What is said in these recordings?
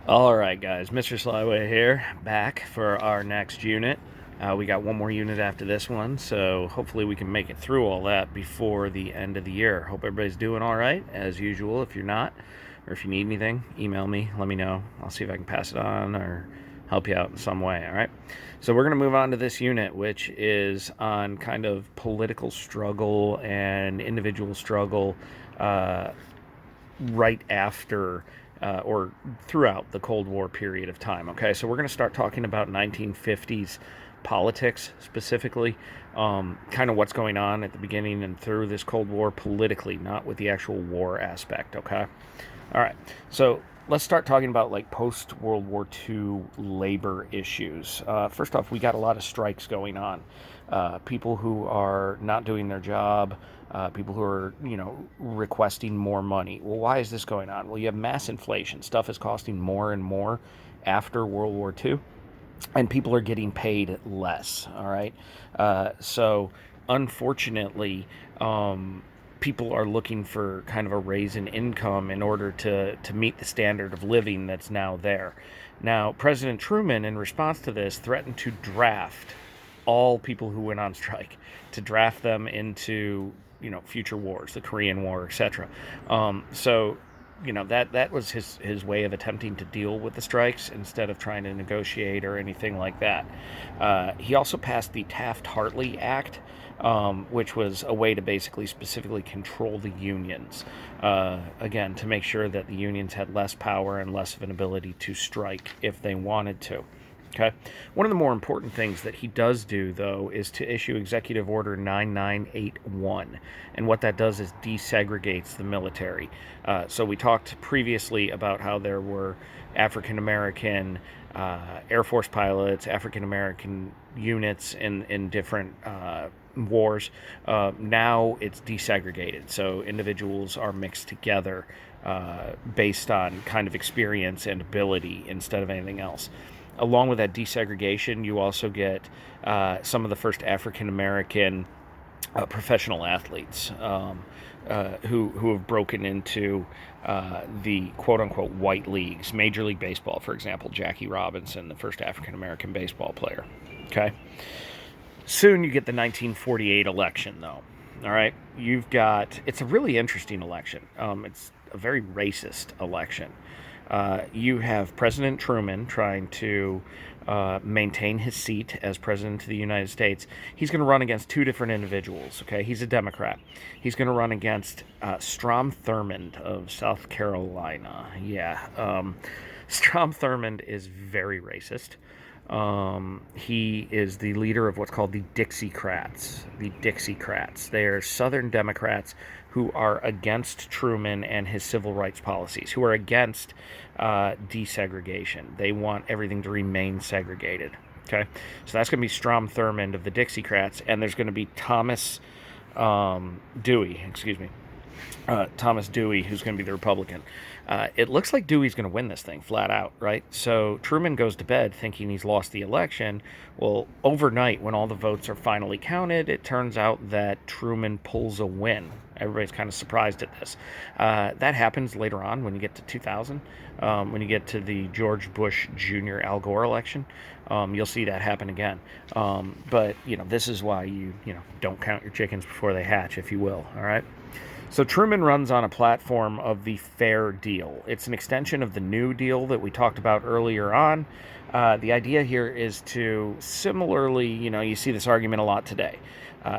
All right, guys, Mr. Slyway here, back for our next unit. We got one more unit after this one, so hopefully we can make it through all that before the end of the year. Hope everybody's doing all right, as usual. If you're not, or if you need anything, email me, let me know. I'll see if I can pass it on or help you out in some way, all right? So we're going to move on to this unit, which is on kind of political struggle and individual struggle uh, right after or throughout the Cold War period of time. Okay, so we're going to start talking about 1950s politics specifically, kind of what's going on at the beginning and through this Cold War politically, not with the actual war aspect. Okay, all right, so let's start talking about like post World War II labor issues. First off, we got a lot of strikes going on. People who are not doing their job, people who are, requesting more money. Well, why is this going on? Well, you have mass inflation. Stuff is costing more and more after World War II, and people are getting paid less. All right. So, unfortunately, people are looking for kind of a raise in income in order to meet the standard of living that's now there. Now, President Truman, in response to this, threatened to draft all people who went on strike, to draft them into future wars, the Korean War, etc. So that was his way of attempting to deal with the strikes instead of trying to negotiate or anything like that. He also passed the Taft-Hartley Act, which was a way to basically specifically control the unions. Again, to make sure that the unions had less power and less of an ability to strike if they wanted to. Okay. One of the more important things that he does do, though, is to issue Executive Order 9981. And what that does is desegregates the military. So we talked previously about how there were African American Air Force pilots, African American units in different wars. Now it's desegregated. So individuals are mixed together based on kind of experience and ability instead of anything else. Along with that desegregation, you also get some of the first African American professional athletes who have broken into the quote unquote white leagues. Major League Baseball, for example, Jackie Robinson, the first African American baseball player. Okay. Soon you get the 1948 election, though. All right. It's a really interesting election. It's a very racist election. You have President Truman trying to maintain his seat as president of the United States. He's going to run against two different individuals. Okay, he's a Democrat. He's going to run against Strom Thurmond of South Carolina. Yeah, Strom Thurmond is very racist. He is the leader of what's called the Dixiecrats. The Dixiecrats. They are Southern Democrats who are against Truman and his civil rights policies, who are against desegregation. They want everything to remain segregated. Okay, so that's going to be Strom Thurmond of the Dixiecrats, and there's going to be Dewey. Excuse me. Thomas Dewey, who's going to be the Republican. It looks like Dewey's going to win this thing flat out, right? So Truman goes to bed thinking he's lost the election. Well, overnight, when all the votes are finally counted, it turns out that Truman pulls a win. Everybody's kind of surprised at this. That happens later on when you get to 2000, when you get to the George Bush Jr. Al Gore election. You'll see that happen again. But this is why you don't count your chickens before they hatch, if you will. All right. So Truman runs on a platform of the Fair Deal. It's an extension of the New Deal that we talked about earlier on. The idea here is to similarly, you see this argument a lot today.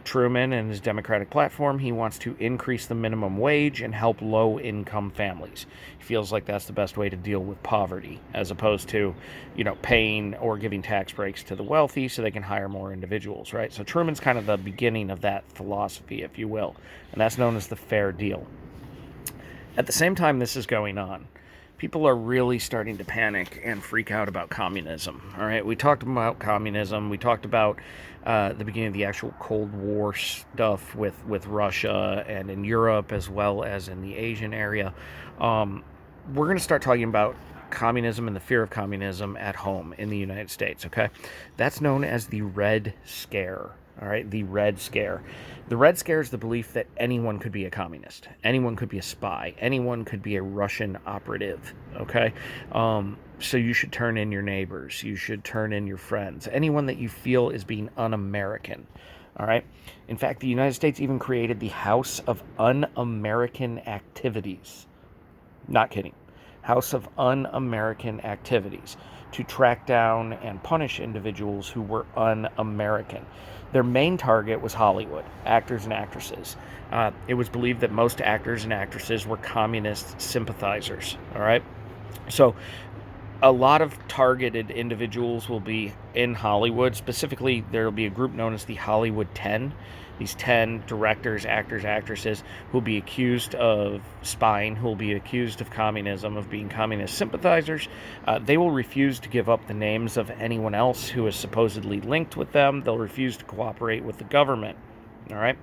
Truman and his Democratic platform, he wants to increase the minimum wage and help low-income families. He feels like that's the best way to deal with poverty, as opposed to, paying or giving tax breaks to the wealthy so they can hire more individuals, right? So Truman's kind of the beginning of that philosophy, if you will, and that's known as the Fair Deal. At the same time this is going on, people are really starting to panic and freak out about communism. All right, we talked about communism. We talked about the beginning of the actual Cold War stuff with Russia and in Europe as well as in the Asian area. We're going to start talking about communism and the fear of communism at home in the United States. Okay, that's known as the Red Scare. All right, the Red Scare. The Red Scare is the belief that anyone could be a communist, anyone could be a spy, anyone could be a Russian operative. Okay, so you should turn in your neighbors, you should turn in your friends, anyone that you feel is being un-American. All right. In fact, the United States even created the House of Un-American Activities. Not kidding. House of Un-American Activities to track down and punish individuals who were un-American. Their main target was Hollywood, actors and actresses. It was believed that most actors and actresses were communist sympathizers. All right. So a lot of targeted individuals will be in Hollywood. Specifically, there will be a group known as the Hollywood 10. These 10 directors, actors, actresses who will be accused of spying, who will be accused of communism, of being communist sympathizers. They will refuse to give up the names of anyone else who is supposedly linked with them. They'll refuse to cooperate with the government. All right?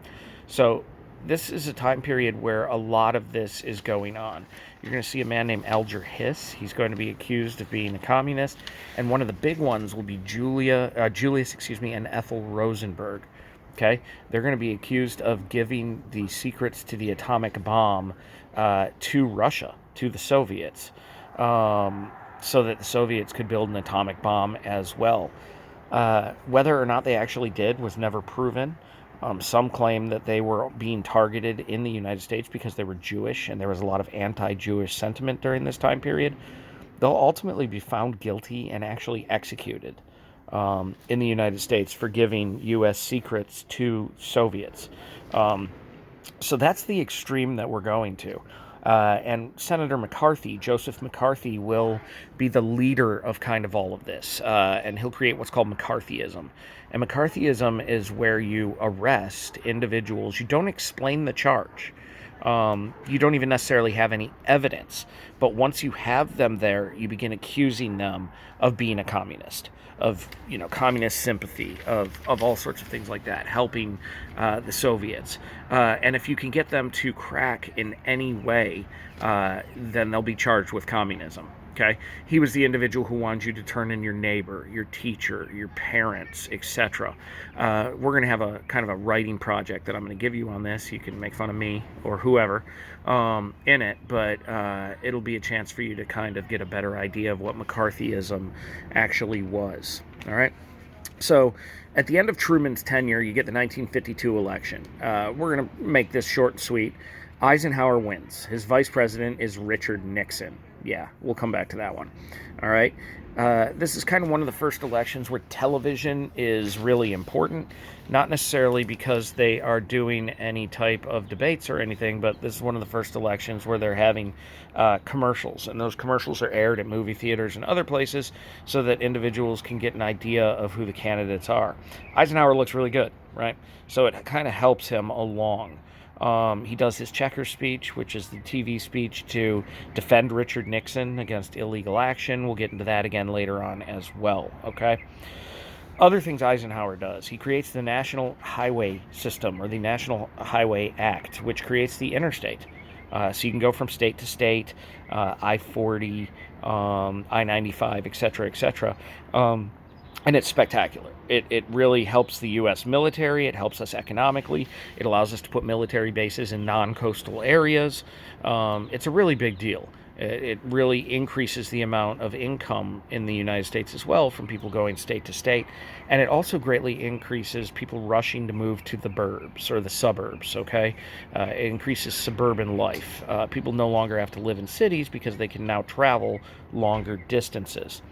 So this is a time period where a lot of this is going on. You're going to see a man named Alger Hiss. He's going to be accused of being a communist. And one of the big ones will be Julius, and Ethel Rosenberg. Okay, they're going to be accused of giving the secrets to the atomic bomb to Russia, to the Soviets, so that the Soviets could build an atomic bomb as well. Whether or not they actually did was never proven. Some claim that they were being targeted in the United States because they were Jewish, and there was a lot of anti-Jewish sentiment during this time period. They'll ultimately be found guilty and actually executed in the United States for giving U.S. secrets to Soviets. So that's the extreme that we're going to. And Senator McCarthy, Joseph McCarthy, will be the leader of kind of all of this. And he'll create what's called McCarthyism. And McCarthyism is where you arrest individuals. You don't explain the charge. You don't even necessarily have any evidence. But once you have them there, you begin accusing them of being a communist, of communist sympathy, of all sorts of things like that, helping the Soviets. And if you can get them to crack in any way, then they'll be charged with communism. Okay, he was the individual who wanted you to turn in your neighbor, your teacher, your parents, etc. We're going to have a kind of a writing project that I'm going to give you on this. You can make fun of me or whoever in it, but it'll be a chance for you to kind of get a better idea of what McCarthyism actually was. All right. So at the end of Truman's tenure, you get the 1952 election. We're going to make this short and sweet. Eisenhower wins. His vice president is Richard Nixon. Yeah, we'll come back to that one. All right. This is kind of one of the first elections where television is really important. Not necessarily because they are doing any type of debates or anything, but this is one of the first elections where they're having commercials. And those commercials are aired at movie theaters and other places so that individuals can get an idea of who the candidates are. Eisenhower looks really good, right? So it kind of helps him along. He does his checkers speech, which is the TV speech to defend Richard Nixon against illegal action. We'll get into that again later on as well, okay? Other things Eisenhower does. He creates the National Highway System, or the National Highway Act, which creates the interstate. So you can go from state to state, I-40, I-95, etc., etc., and it's spectacular. It really helps the U.S. military. It helps us economically. It allows us to put military bases in non-coastal areas. It's a really big deal. It really increases the amount of income in the United States as well from people going state to state. And it also greatly increases people rushing to move to the burbs or the suburbs, okay? It increases suburban life. People no longer have to live in cities because they can now travel longer distances.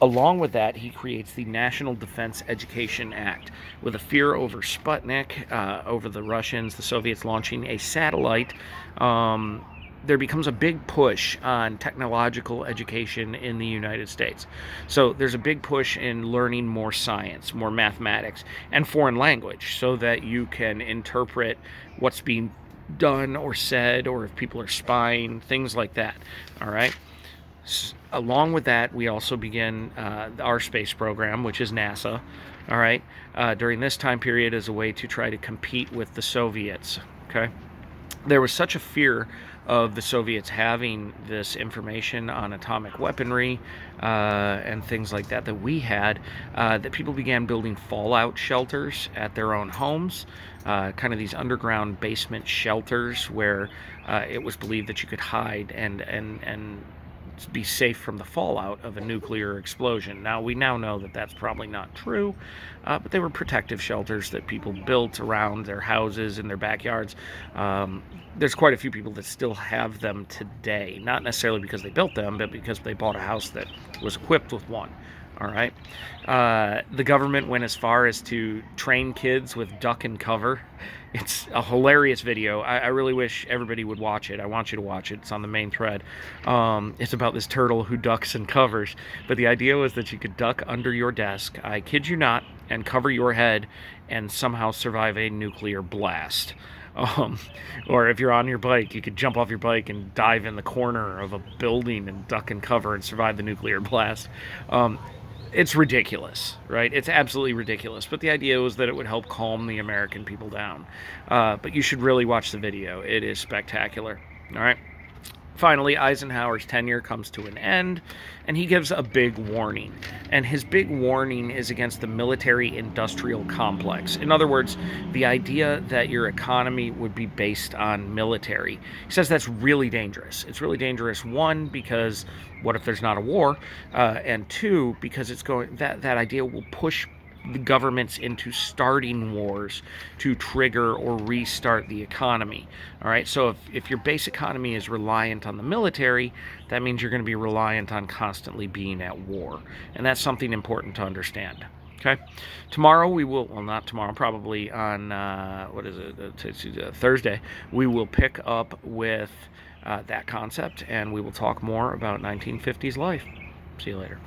Along with that, he creates the National Defense Education Act with a fear over Sputnik, over the Russians, the Soviets launching a satellite. There becomes a big push on technological education in the United States. So there's a big push in learning more science, more mathematics, and foreign language so that you can interpret what's being done or said, or if people are spying, things like that. All right. Along with that, we also begin our space program, which is NASA, all right, during this time period as a way to try to compete with the Soviets, okay? There was such a fear of the Soviets having this information on atomic weaponry and things like that we had, that people began building fallout shelters at their own homes, kind of these underground basement shelters where it was believed that you could hide and be safe from the fallout of a nuclear explosion. Now, we now know that that's probably not true, but they were protective shelters that people built around their houses and their backyards. There's quite a few people that still have them today, not necessarily because they built them, but because they bought a house that was equipped with one. All right. The government went as far as to train kids with duck and cover. It's a hilarious video. I really wish everybody would watch it. I want you to watch it. It's on the main thread. It's about this turtle who ducks and covers. But the idea was that you could duck under your desk, I kid you not, and cover your head and somehow survive a nuclear blast. Or if you're on your bike, you could jump off your bike and dive in the corner of a building and duck and cover and survive the nuclear blast. It's ridiculous, right? It's absolutely ridiculous. But the idea was that it would help calm the American people down. But you should really watch the video. It is spectacular. All right. Finally, Eisenhower's tenure comes to an end, and he gives a big warning. And his big warning is against the military-industrial complex. In other words, the idea that your economy would be based on military. He says that's really dangerous. It's really dangerous, one, because what if there's not a war? And two, because that idea will push the governments into starting wars to trigger or restart the economy. All right, so if your base economy is reliant on the military, that means you're going to be reliant on constantly being at war, and that's something important to understand. Okay, tomorrow we will, well, not tomorrow, probably on Thursday, we will pick up with that concept, and we will talk more about 1950s life. See you later.